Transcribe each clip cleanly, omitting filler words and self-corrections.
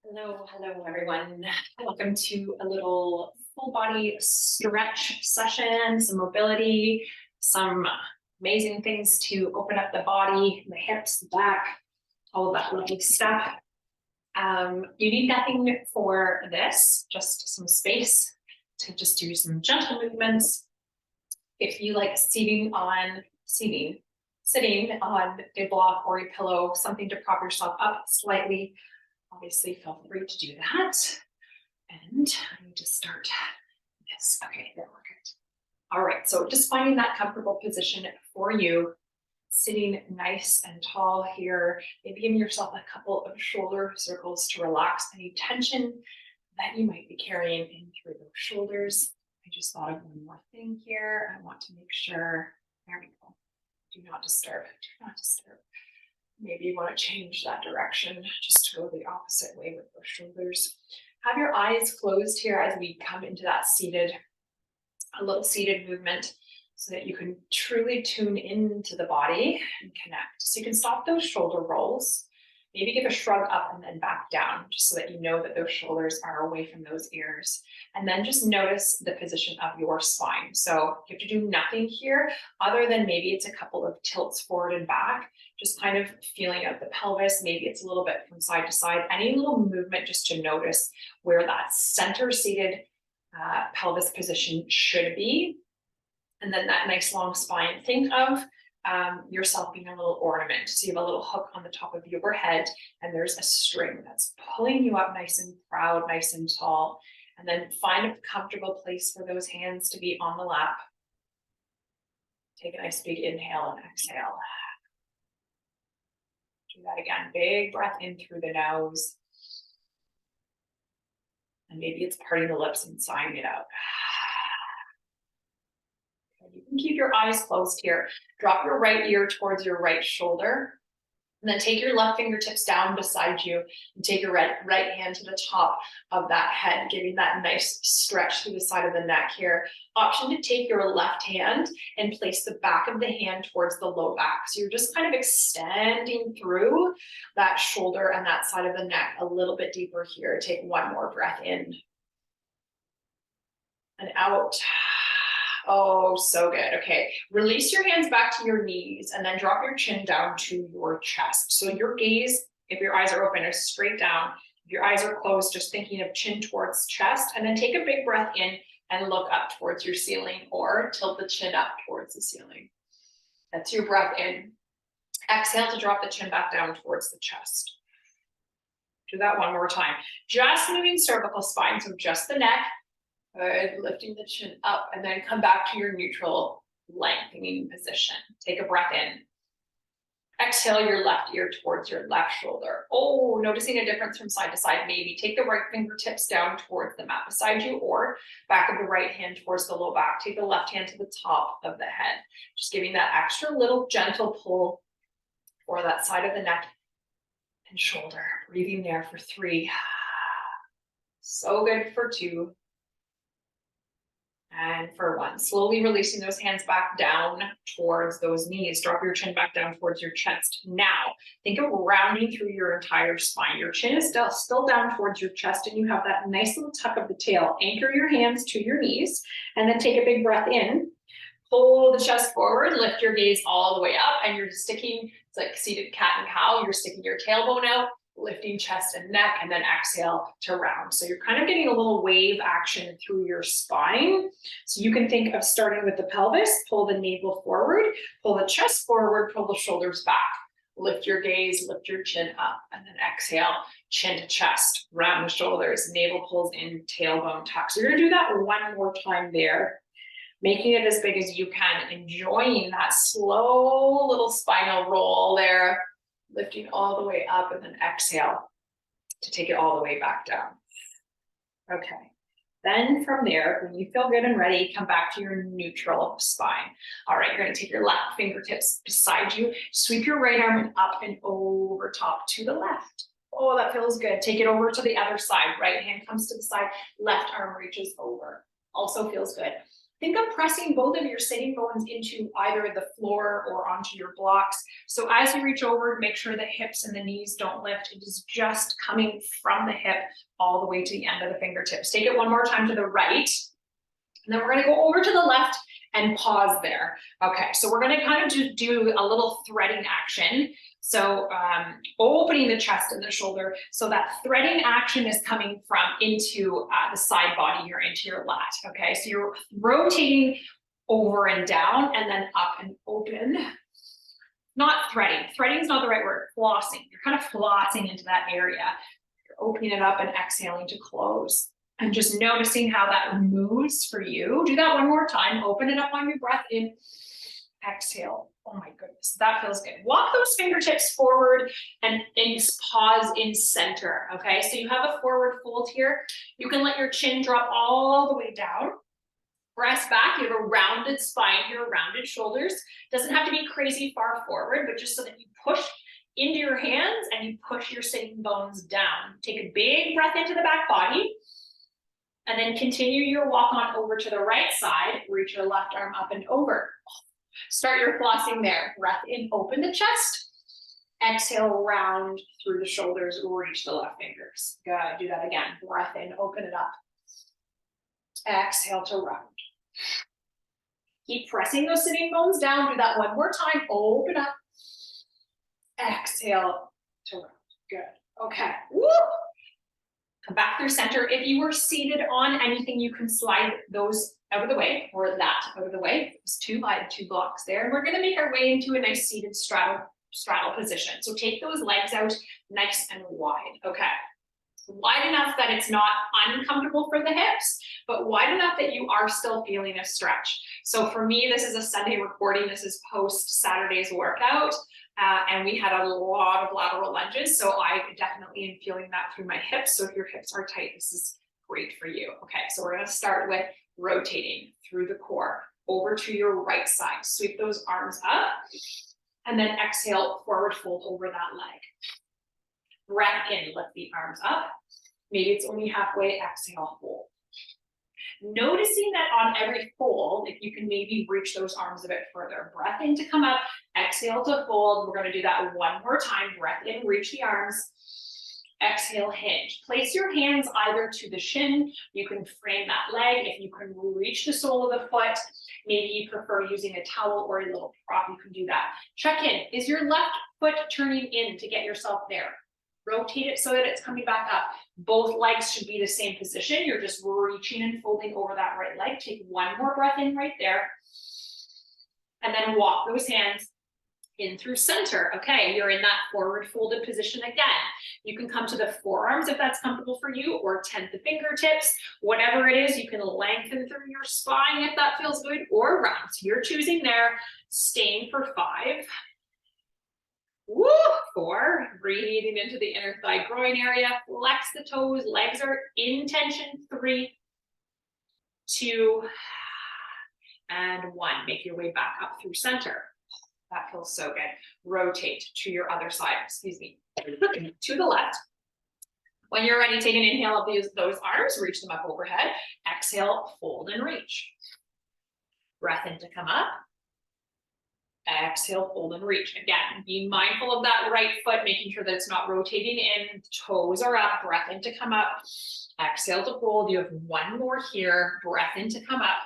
Hello everyone. Welcome to a little full body stretch session, some mobility, some amazing things to open up the body, the hips, the back, all of that lovely stuff. You need nothing for this, just some space to just do some gentle movements. If you like sitting on a block or a pillow, something to prop yourself up slightly, obviously feel free to do that. And I need to start this. Okay, there we're good. All right, so just finding that comfortable position for you, sitting nice and tall here, maybe giving yourself a couple of shoulder circles to relax any tension that you might be carrying in through those shoulders. I just thought of one more thing here. I want to make sure, there we go. Do not disturb, do not disturb. Maybe you want to change that direction, just to go the opposite way with those shoulders. Have your eyes closed here as we come into that a little seated movement so that you can truly tune into the body and connect. So you can stop those shoulder rolls, maybe give a shrug up and then back down, just so that you know that those shoulders are away from those ears. And then just notice the position of your spine. So you have to do nothing here other than maybe it's a couple of tilts forward and back, just kind of feeling out the pelvis. Maybe it's a little bit from side to side, any little movement just to notice where that center seated pelvis position should be. And then that nice long spine. Think of yourself being a little ornament. So you have a little hook on the top of your head and there's a string that's pulling you up nice and proud, nice and tall. And then find a comfortable place for those hands to be on the lap. Take a nice big inhale and exhale. Do that again. Big breath in through the nose. And maybe it's parting the lips and sighing it out. You can keep your eyes closed here. Drop your right ear towards your right shoulder. And then take your left fingertips down beside you and take your right hand to the top of that head, giving that nice stretch through the side of the neck here. Option to take your left hand and place the back of the hand towards the low back. So you're just kind of extending through that shoulder and that side of the neck a little bit deeper here. Take one more breath in and out. Oh, so good. Okay, release your hands back to your knees and then drop your chin down to your chest. So your gaze, if your eyes are open, is straight down. If your eyes are closed, just thinking of chin towards chest, and then take a big breath in and look up towards your ceiling or tilt the chin up towards the ceiling. That's your breath in. Exhale to drop the chin back down towards the chest. Do that one more time. Just moving cervical spine, so just the neck. Good, lifting the chin up and then come back to your neutral lengthening position. Take a breath in. Exhale your left ear towards your left shoulder. Oh, noticing a difference from side to side. Maybe take the right fingertips down towards the mat beside you or back of the right hand towards the low back. Take the left hand to the top of the head. Just giving that extra little gentle pull for that side of the neck and shoulder. Breathing there for 3. So good for 2. And for 1, slowly releasing those hands back down towards those knees. Drop your chin back down towards your chest. Now, think of rounding through your entire spine. Your chin is still down towards your chest and you have that nice little tuck of the tail. Anchor your hands to your knees and then take a big breath in. Pull the chest forward, lift your gaze all the way up and you're sticking, it's like seated cat and cow. You're sticking your tailbone out, lifting chest and neck, and then exhale to round. So you're kind of getting a little wave action through your spine. So you can think of starting with the pelvis, pull the navel forward, pull the chest forward, pull the shoulders back. Lift your gaze, lift your chin up, and then exhale, chin to chest, round the shoulders, navel pulls in, tailbone tuck. So you're gonna do that one more time there, making it as big as you can, enjoying that slow little spinal roll there. Lifting all the way up and then exhale to take it all the way back down. Okay, then from there, when you feel good and ready, come back to your neutral spine. All right, you're gonna take your left fingertips beside you, sweep your right arm up and over top to the left. Oh, that feels good. Take it over to the other side. Right hand comes to the side, left arm reaches over. Also feels good. Think of pressing both of your sitting bones into either the floor or onto your blocks. So as you reach over, make sure the hips and the knees don't lift. It is just coming from the hip all the way to the end of the fingertips. Take it one more time to the right. And then we're gonna go over to the left and pause there. Okay, so we're gonna kind of just do a little threading action. So opening the chest and the shoulder. So that threading action is coming from into the side body here, into your lat. Okay, so you're rotating over and down and then up and open. Not threading. Threading is not the right word. Flossing. You're kind of flossing into that area. You're opening it up and exhaling to close. And just noticing how that moves for you. Do that one more time. Open it up on your breath in. Exhale. Oh my goodness, that feels good. Walk those fingertips forward and pause in center, okay? So you have a forward fold here. You can let your chin drop all the way down. Press back, you have a rounded spine here, rounded shoulders. Doesn't have to be crazy far forward, but just so that you push into your hands and you push your sitting bones down. Take a big breath into the back body. And then continue your walk on over to the right side. Reach your left arm up and over. Start your flossing there. Breath in, open the chest. Exhale, round through the shoulders, reach the left fingers. Good, do that again. Breath in, open it up. Exhale to round. Keep pressing those sitting bones down. Do that one more time. Open up. Exhale to round. Good. Okay. Woo! Come back through center. If you were seated on anything, you can slide those out of the way, or that out of the way. There's two blocks there. And we're gonna make our way into a nice seated straddle position. So take those legs out nice and wide, okay? Wide enough that it's not uncomfortable for the hips, but wide enough that you are still feeling a stretch. So for me, this is a Sunday recording. This is post Saturday's workout. And we had a lot of lateral lunges. So I definitely am feeling that through my hips. So if your hips are tight, this is great for you. Okay, so we're gonna start with rotating through the core over to your right side. Sweep those arms up and then exhale, forward fold over that leg. Breath in, lift the arms up. Maybe it's only halfway, exhale, fold. Noticing that on every fold, if you can maybe reach those arms a bit further. Breath in to come up, exhale to fold. We're gonna do that one more time. Breath in, reach the arms. Exhale, hinge. Place your hands either to the shin. You can frame that leg. If you can reach the sole of the foot, maybe you prefer using a towel or a little prop, you can do that. Check in. Is your left foot turning in to get yourself there? Rotate it so that it's coming back up. Both legs should be the same position. You're just reaching and folding over that right leg. Take one more breath in right there. And then walk those hands in through center. Okay, you're in that forward folded position again. You can come to the forearms if that's comfortable for you, or tent the fingertips. Whatever it is, you can lengthen through your spine if that feels good, or round. So you're choosing there, staying for 5. Woo, 4, breathing into the inner thigh groin area, flex the toes, legs are in tension, 3, 2, and 1. Make your way back up through center. That feels so good. Rotate to your other side, excuse me, to the left. When you're ready, take an inhale of those arms, reach them up overhead. Exhale, fold and reach. Breath in to come up. Exhale, fold and reach. Again, be mindful of that right foot, making sure that it's not rotating in. Toes are up, breath in to come up. Exhale to fold. You have one more here. Breath in to come up.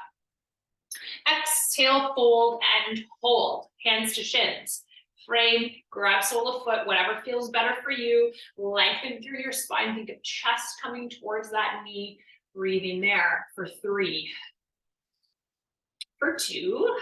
Exhale, fold and hold. Hands to shins. Frame, grab sole of foot, whatever feels better for you. Lengthen through your spine. Think of chest coming towards that knee. Breathing there for 3, for 2,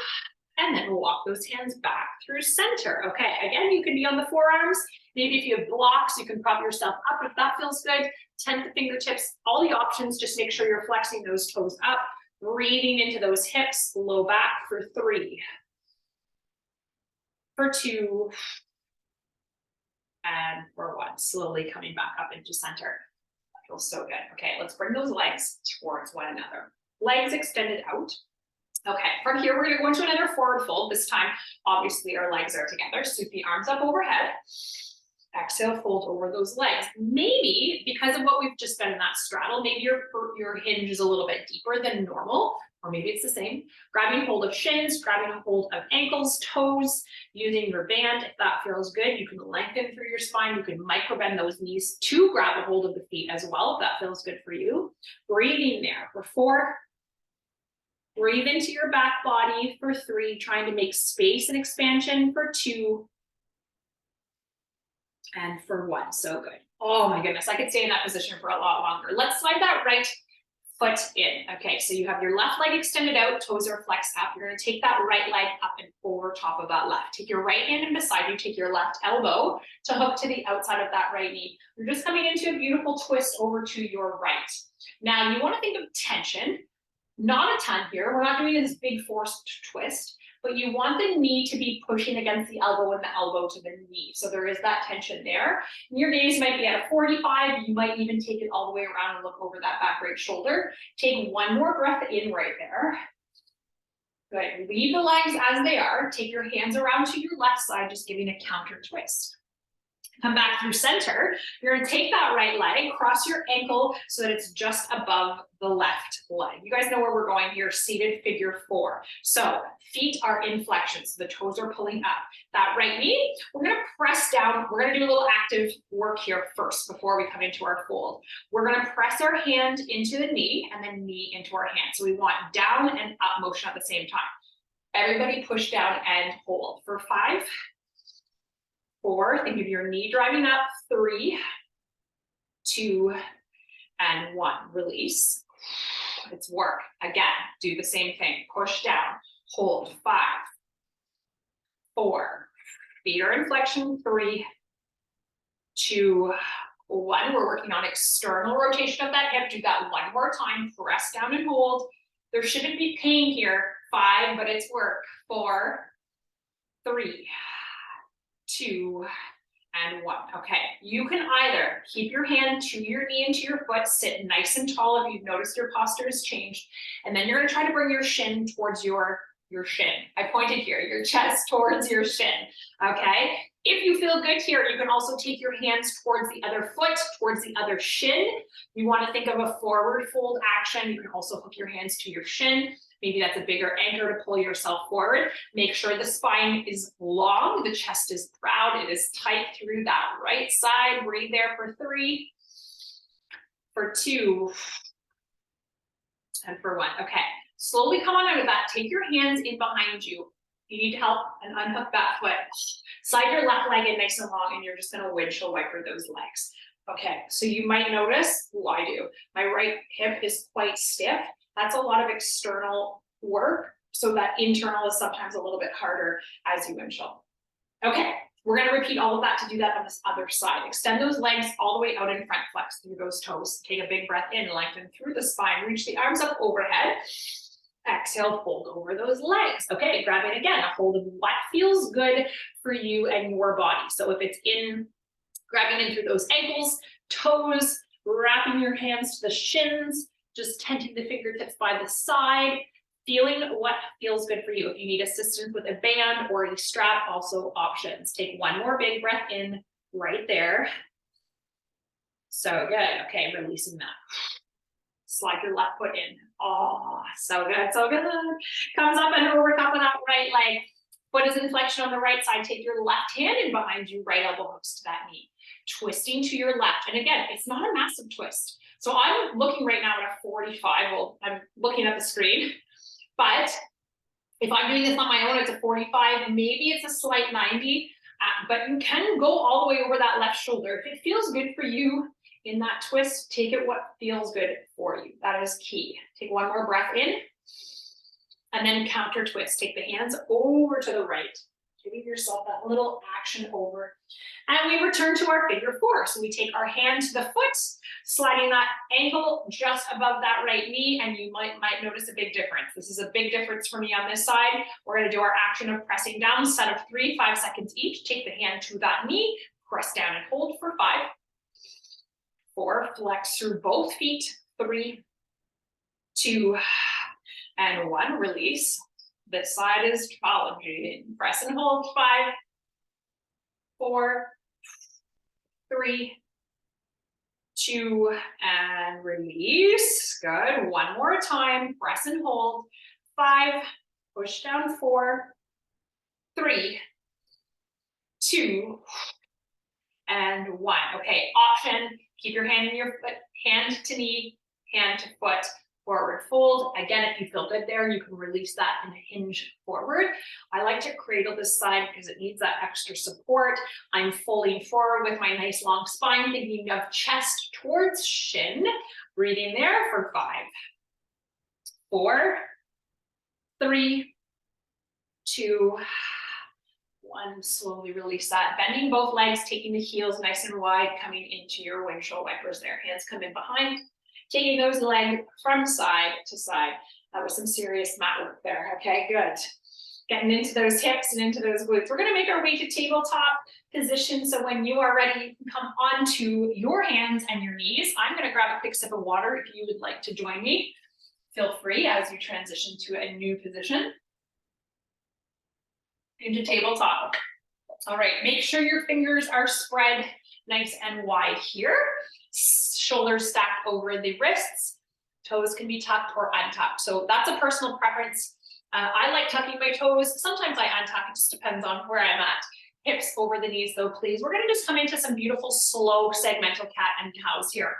and then walk those hands back through center. Okay, again, you can be on the forearms. Maybe if you have blocks, you can prop yourself up if that feels good. Tent the fingertips, all the options. Just make sure you're flexing those toes up. Breathing into those hips, low back for 3, for 2, and for 1. Slowly coming back up into center. That feels so good. Okay, let's bring those legs towards one another. Legs extended out. Okay, from here, we're gonna go into another forward fold. This time, obviously, our legs are together. Sweep the arms up overhead. Exhale, fold over those legs. Maybe because of what we've just done in that straddle, maybe your hinge is a little bit deeper than normal. or maybe it's the same. Grabbing hold of shins, grabbing a hold of ankles, toes, using your band. If that feels good, you can lengthen through your spine. You can micro bend those knees to grab a hold of the feet as well, if that feels good for you. Breathing there for 4. Breathe into your back body for 3, trying to make space and expansion for 2. And for 1, so good. Oh my goodness, I could stay in that position for a lot longer. Let's slide that right foot in. Okay, so you have your left leg extended out, toes are flexed up. You're gonna take that right leg up and over top of that left. Take your right hand in beside you, take your left elbow to hook to the outside of that right knee. You're just coming into a beautiful twist over to your right. Now you wanna think of tension, not a ton here. We're not doing this big forced twist, but you want the knee to be pushing against the elbow and the elbow to the knee. So there is that tension there. And your gaze might be at a 45. You might even take it all the way around and look over that back right shoulder. Take 1 more breath in right there. Good. Leave the legs as they are. Take your hands around to your left side, just giving a counter twist. Come back through center. You're gonna take that right leg, cross your ankle so that it's just above the left leg. You guys know where we're going here, seated figure 4. So feet are in flexion, so the toes are pulling up. That right knee, we're gonna press down. We're gonna do a little active work here first before we come into our fold. We're gonna press our hand into the knee and then knee into our hand. So we want down and up motion at the same time. Everybody push down and hold for 5. 4, think of your knee driving up, 3, 2, and 1, release. It's work. Again, do the same thing. Push down, hold, 5, 4, feet are in flexion, 3, 2, 1. We're working on external rotation of that hip. Do that 1 more time, press down and hold. There shouldn't be pain here, 5, but it's work, 4, 3, 2, and 1. Okay, you can either keep your hand to your knee and to your foot, sit nice and tall if you've noticed your posture has changed, and then you're gonna try to bring your shin towards your shin. I pointed here, your chest towards your shin, okay? If you feel good here, you can also take your hands towards the other foot, towards the other shin. You wanna think of a forward fold action. You can also hook your hands to your shin. Maybe that's a bigger anchor to pull yourself forward. Make sure the spine is long, the chest is proud, it is tight through that right side. Breathe there for 3, for 2, and for 1. Okay, slowly come on out of that. Take your hands in behind you. If you need help and unhook that foot, slide your left leg in nice and long, and you're just gonna windshield wiper those legs. Okay, so you might notice, I do, my right hip is quite stiff. That's a lot of external work, so that internal is sometimes a little bit harder as you windshield. Okay, we're gonna repeat all of that to do that on this other side. Extend those legs all the way out in front, flex through those toes. Take a big breath in, lengthen through the spine, reach the arms up overhead. Exhale, fold over those legs. Okay, grab it again, a hold of what feels good for you and your body. So if it's in, grabbing in through those ankles, toes, wrapping your hands to the shins, just tenting the fingertips by the side, feeling what feels good for you. If you need assistance with a band or a strap, also options. Take 1 more big breath in right there. So good. Okay, releasing that. Slide your left foot in. Oh, so good, so good. Comes up and over top of that right leg. Foot is in flexion on the right side. Take your left hand in behind you, right elbow hooks to that knee. Twisting to your left. And again, it's not a massive twist. So I'm looking right now at a 45. Well, I'm looking at the screen. But if I'm doing this on my own, it's a 45. Maybe it's a slight 90. But you can go all the way over that left shoulder. If it feels good for you in that twist, take it what feels good for you. That is key. Take 1 more breath in. And then counter twist. Take the hands over to the right. Giving yourself that little action over. And we return to our figure 4. So we take our hand to the foot, sliding that ankle just above that right knee, and you might notice a big difference. This is a big difference for me on this side. We're gonna do our action of pressing down, set of 3, 5 seconds each. Take the hand to that knee, press down and hold for 5, 4, flex through both feet, 3, 2, and 1, release. This side is challenging. Press and hold, 5, 4, 3, 2, and release. Good. One more time. Press and hold. 5, push down. 4, 3, 2, and 1. Okay, option. Keep your hand in your foot, hand to knee, hand to foot. Forward fold. Again, if you feel good there, you can release that and hinge forward. I like to cradle this side because it needs that extra support. I'm folding forward with my nice long spine, thinking of chest towards shin. Breathing there for 5, 4, 3, 2, 1. Slowly release that. Bending both legs, taking the heels nice and wide, coming into your windshield wipers there. Hands come in behind. Taking those legs from side to side. That was some serious mat work there. Okay, good. Getting into those hips and into those glutes. We're gonna make our way to tabletop position. So when you are ready, you can come onto your hands and your knees. I'm gonna grab a quick sip of water if you would like to join me. Feel free as you transition to a new position. Into tabletop. All right, make sure your fingers are spread nice and wide here. Shoulders stacked over the wrists. Toes can be tucked or untucked. So that's a personal preference. I like tucking my toes. Sometimes I untuck, it just depends on where I'm at. Hips over the knees though, please. We're gonna just come into some beautiful slow segmental cat and cows here.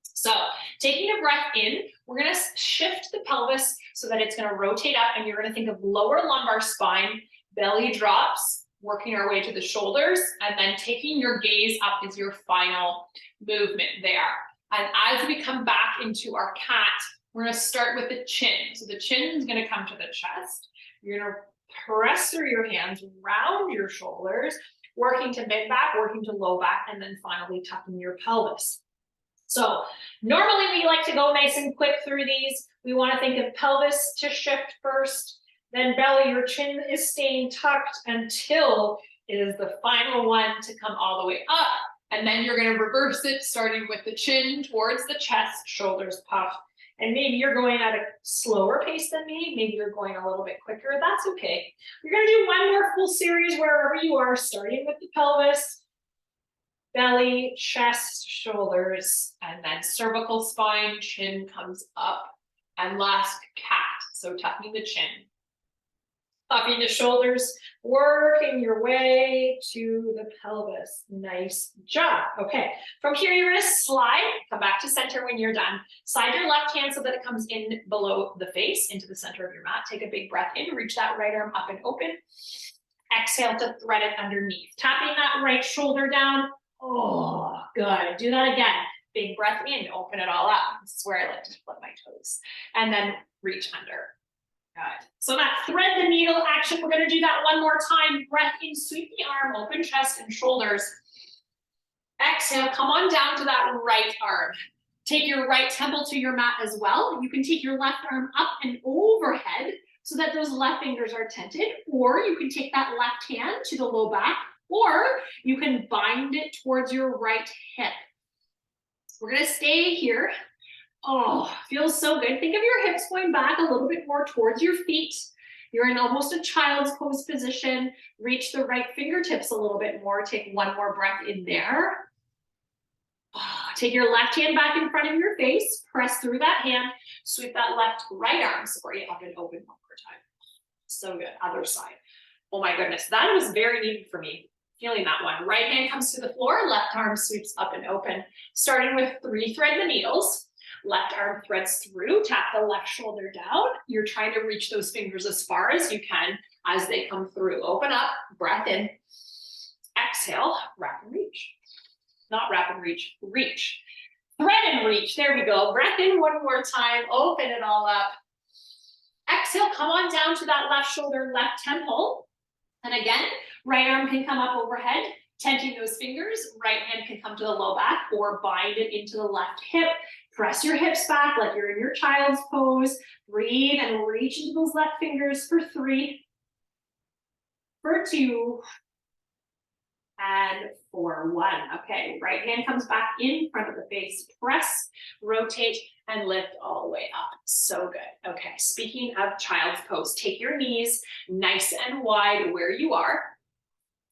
So taking a breath in, we're gonna shift the pelvis so that it's gonna rotate up, and you're gonna think of lower lumbar spine, belly drops, working our way to the shoulders, and then taking your gaze up is your final movement there. And as we come back into our cat, we're gonna start with the chin. So the chin is gonna come to the chest. You're gonna press through your hands, round your shoulders, working to mid back, working to low back, and then finally tucking your pelvis. So normally we like to go nice and quick through these. We wanna think of pelvis to shift first, then belly. Your chin is staying tucked until it is the final one to come all the way up. And then you're gonna reverse it, starting with the chin towards the chest, shoulders puff. And maybe you're going at a slower pace than me. Maybe you're going a little bit quicker. That's okay. We're gonna do one more full series wherever you are, starting with the pelvis, belly, chest, shoulders, and then cervical spine, chin comes up, and last cat. So tucking the chin. Puffing the shoulders, working your way to the pelvis. Nice job. Okay, from here you're gonna slide, come back to center when you're done. Slide your left hand so that it comes in below the face, into the center of your mat. Take a big breath in, reach that right arm up and open. Exhale to thread it underneath. Tapping that right shoulder down. Oh, good. Do that again. Big breath in, open it all up. This is where I like to flip my toes. And then reach under. Good. So that thread the needle action, we're gonna do that one more time. Breath in, sweep the arm, open chest and shoulders. Exhale, come on down to that right arm. Take your right temple to your mat as well. You can take your left arm up and overhead so that those left fingers are tented, or you can take that left hand to the low back, or you can bind it towards your right hip. We're gonna stay here. Oh, feels so good. Think of your hips going back a little bit more towards your feet. You're in almost a child's pose position. Reach the right fingertips a little bit more. Take one more breath in there. Oh, take your left hand back in front of your face. Press through that hand. Sweep that left right arm. Support you up and open one more time. So good. Other side. Oh my goodness. That was very needed for me. Feeling that one. Right hand comes to the floor. Left arm sweeps up and open. Starting with 3 thread the needles. Left arm threads through, tap the left shoulder down. You're trying to reach those fingers as far as you can as they come through. Open up, breath in. Exhale, wrap and reach. Not wrap and reach, reach. Thread and reach, there we go. Breath in one more time, open it all up. Exhale, come on down to that left shoulder, left temple. And again, right arm can come up overhead, tenting those fingers. Right hand can come to the low back or bind it into the left hip. Press your hips back like you're in your child's pose. Breathe and reach into those left fingers for 3, for 2, and for 1. Okay, right hand comes back in front of the face. Press, rotate, and lift all the way up. So good. Okay, speaking of child's pose, take your knees nice and wide where you are.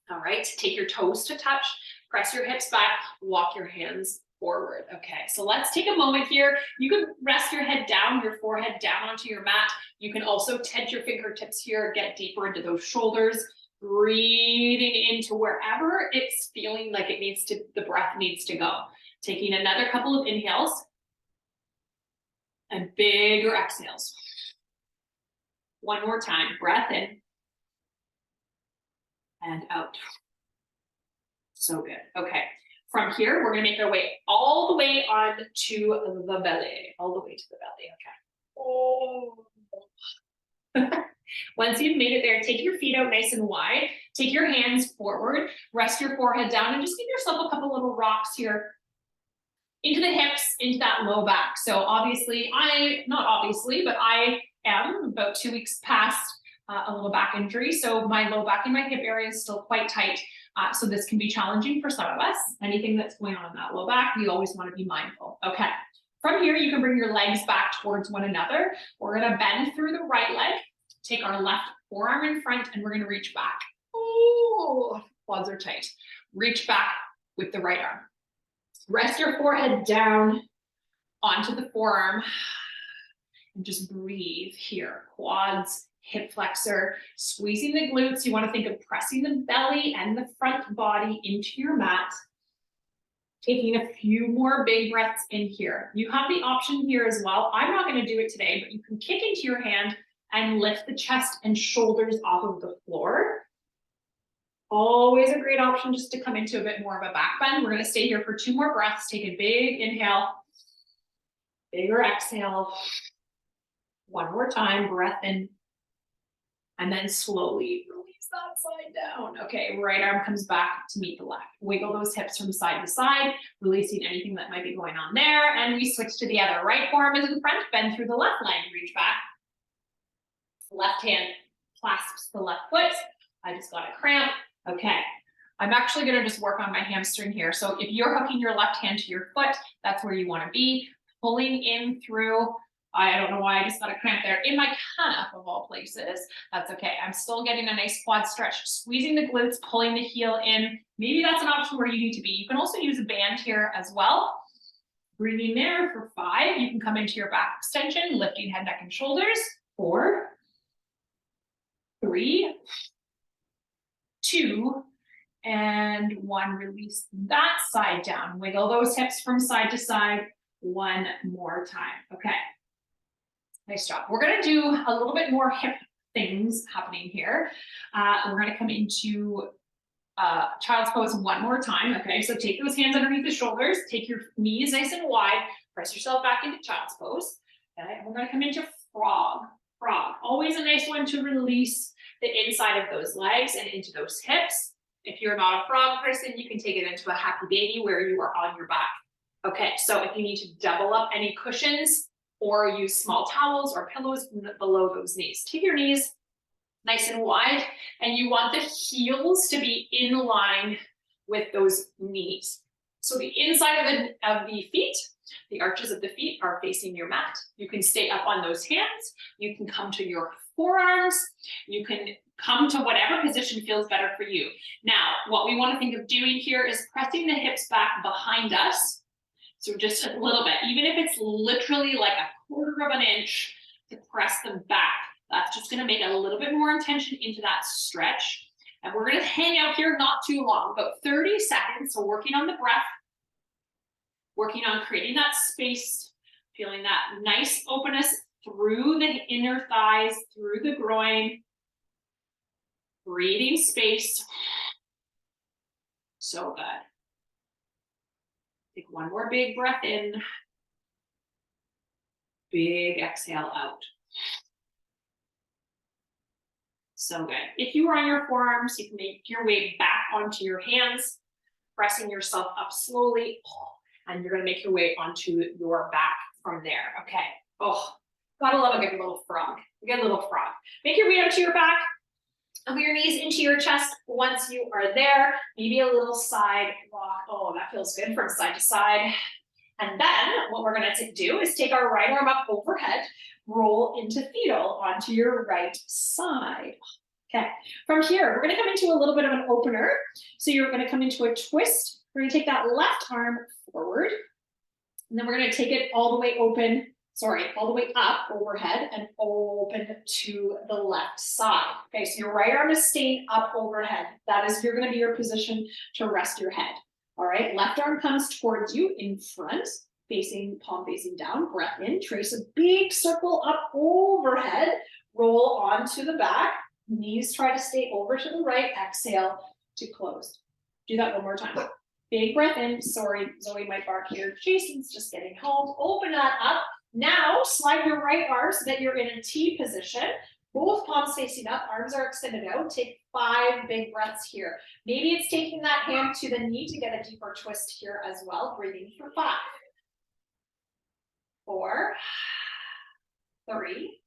All right, take your toes to touch. Press your hips back. Walk your hands forward. Okay, so let's take a moment here. You can rest your head down, your forehead down onto your mat. You can also tent your fingertips here, get deeper into those shoulders, breathing into wherever it's feeling like it needs to, the breath needs to go. Taking another couple of inhales and bigger exhales. One more time, breath in and out. So good. Okay. From here, we're going to make our way all the way on to the belly. All the way to the belly. Okay. Oh. Once you've made it there, take your feet out nice and wide. Take your hands forward. Rest your forehead down and just give yourself a couple little rocks here into the hips, into that low back. So obviously, not obviously, but I am about 2 weeks past a little back injury. So my low back and my hip area is still quite tight. So this can be challenging for some of us. Anything that's going on in that low back, we always want to be mindful. Okay. From here, you can bring your legs back towards one another. We're going to bend through the right leg, take our left forearm in front, and we're going to reach back. Oh, quads are tight. Reach back with the right arm. Rest your forehead down onto the forearm and just breathe here. Quads, hip flexor, squeezing the glutes. You want to think of pressing the belly and the front body into your mat. Taking a few more big breaths in here. You have the option here as well. I'm not going to do it today, but you can kick into your hand and lift the chest and shoulders off of the floor. Always a great option just to come into a bit more of a back bend. We're going to stay here for 2 more breaths. Take a big inhale, bigger exhale. One more time, breath in, and then slowly release that side down. Okay, right arm comes back to meet the left. Wiggle those hips from side to side, releasing anything that might be going on there. And we switch to the other. Right forearm is in front, bend through the left leg, reach back. Left hand clasps the left foot. I just got a cramp. Okay, I'm actually going to just work on my hamstring here. So if you're hooking your left hand to your foot, that's where you want to be. Pulling in through, I don't know why I just got a cramp there, in my calf of all places. That's okay. I'm still getting a nice quad stretch, squeezing the glutes, pulling the heel in. Maybe that's an option where you need to be. You can also use a band here as well. Breathing there for 5. You can come into your back extension, lifting head, neck, and shoulders. 4, 3, 2, and 1. Release that side down. Wiggle those hips from side to side. One more time. Okay. Nice job. We're going to do a little bit more hip things happening here. We're going to come into child's pose one more time. Okay. So take those hands underneath the shoulders. Take your knees nice and wide. Press yourself back into child's pose. Okay. We're going to come into frog. Frog. Always a nice one to release the inside of those legs and into those hips. If you're not a frog person, you can take it into a happy baby where you are on your back. Okay, so if you need to double up any cushions or use small towels or pillows below those knees, take your knees nice and wide, and you want the heels to be in line with those knees. So the inside of the feet, the arches of the feet are facing your mat. You can stay up on those hands. You can come to your forearms. You can come to whatever position feels better for you. Now, what we want to think of doing here is pressing the hips back behind us. So just a little bit, even if it's literally like a 1/4 of an inch to press them back. That's just going to make a little bit more intention into that stretch. And we're going to hang out here not too long, about 30 seconds. So working on the breath, working on creating that space, feeling that nice openness through the inner thighs, through the groin, creating space. So good. Take one more big breath in. Big exhale out. So good. If you are on your forearms, you can make your way back onto your hands, pressing yourself up slowly, and you're going to make your way onto your back from there. Okay. Oh, gotta love a good little frog. A good little frog. Make your way up to your back. Hug your knees into your chest. Once you are there, maybe a little side walk. Oh, that feels good from side to side. And then what we're going to do is take our right arm up overhead, roll into fetal onto your right side. Okay. From here, we're going to come into a little bit of an opener. So you're going to come into a twist. We're going to take that left arm forward, And then we're gonna take it all the way open, all the way up overhead and open to the left side. Okay, so your right arm is staying up overhead. That is, you're gonna be your position to rest your head. All right, left arm comes towards you in front, palm facing down, breath in, trace a big circle up overhead, roll onto the back, knees try to stay over to the right, exhale to close. Do that one more time. Big breath in, sorry, Zoe might bark here. Jason's just getting home. Open that up. Now slide your right arm so that you're in a T position. Both palms facing up, arms are extended out. Take 5 big breaths here. Maybe it's taking that hand to the knee to get a deeper twist here as well. Breathing for 5, 4, 3,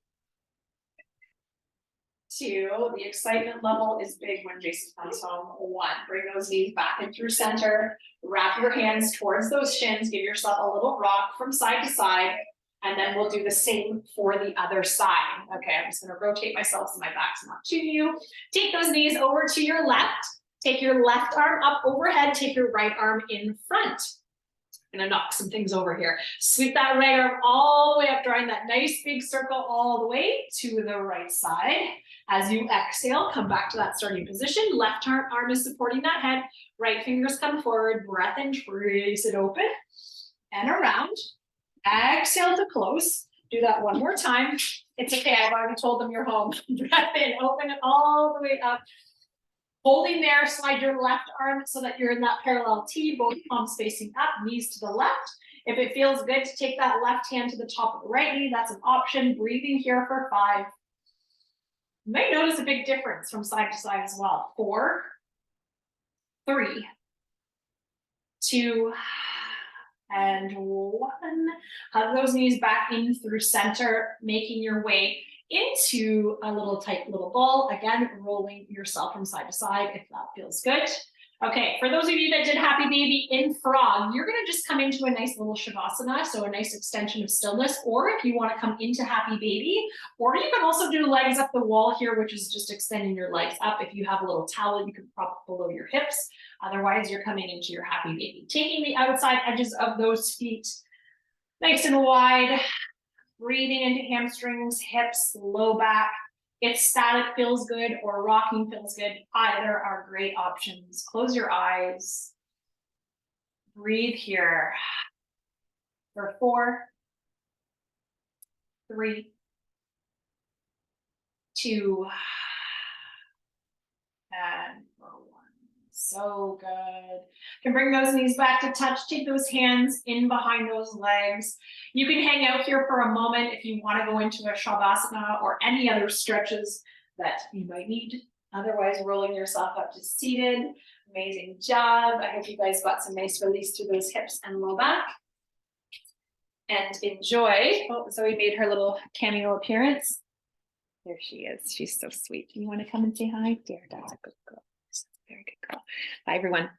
2. The excitement level is big when Jason comes home. 1. Bring those knees back in through center. Wrap your hands towards those shins. Give yourself a little rock from side to side. And then we'll do the same for the other side. Okay, I'm just gonna rotate myself so my back's not to you. Take those knees over to your left. Take your left arm up overhead. Take your right arm in front. I'm gonna knock some things over here. Sweep that right arm all the way up, drawing that nice big circle all the way to the right side. As you exhale, come back to that starting position. Left arm is supporting that head. Right fingers come forward. Breath in, trace it open and around. Exhale to close. Do that one more time. It's okay, I've already told them you're home. Breath in, open it all the way up. Holding there, slide your left arm so that you're in that parallel T, both palms facing up, knees to the left. If it feels good to take that left hand to the top of the right knee, that's an option. Breathing here for 5. You may notice a big difference from side to side as well. 4, 3, 2, and 1. Hug those knees back in through center, making your way into a little tight little ball. Again, rolling yourself from side to side if that feels good. Okay, for those of you that did Happy Baby in Frog, you're gonna just come into a nice little Shavasana, so a nice extension of stillness, or if you wanna come into Happy Baby, or you can also do legs up the wall here, which is just extending your legs up. If you have a little towel, you can prop below your hips. Otherwise, you're coming into your Happy Baby. Taking the outside edges of those feet nice and wide, breathing into hamstrings, hips, low back. If static feels good or rocking feels good, either are great options. Close your eyes. Breathe here for 4, 3, 2, and for 1. So good. You can bring those knees back to touch. Take those hands in behind those legs. You can hang out here for a moment if you want to go into a Shavasana or any other stretches that you might need. Otherwise, rolling yourself up to seated. Amazing job. I hope you guys got some nice release through those hips and low back. And enjoy. Oh, Zoe made her little cameo appearance. There she is. She's so sweet. You want to come and say hi? Dear, that's a good girl. Very good girl. Bye, everyone.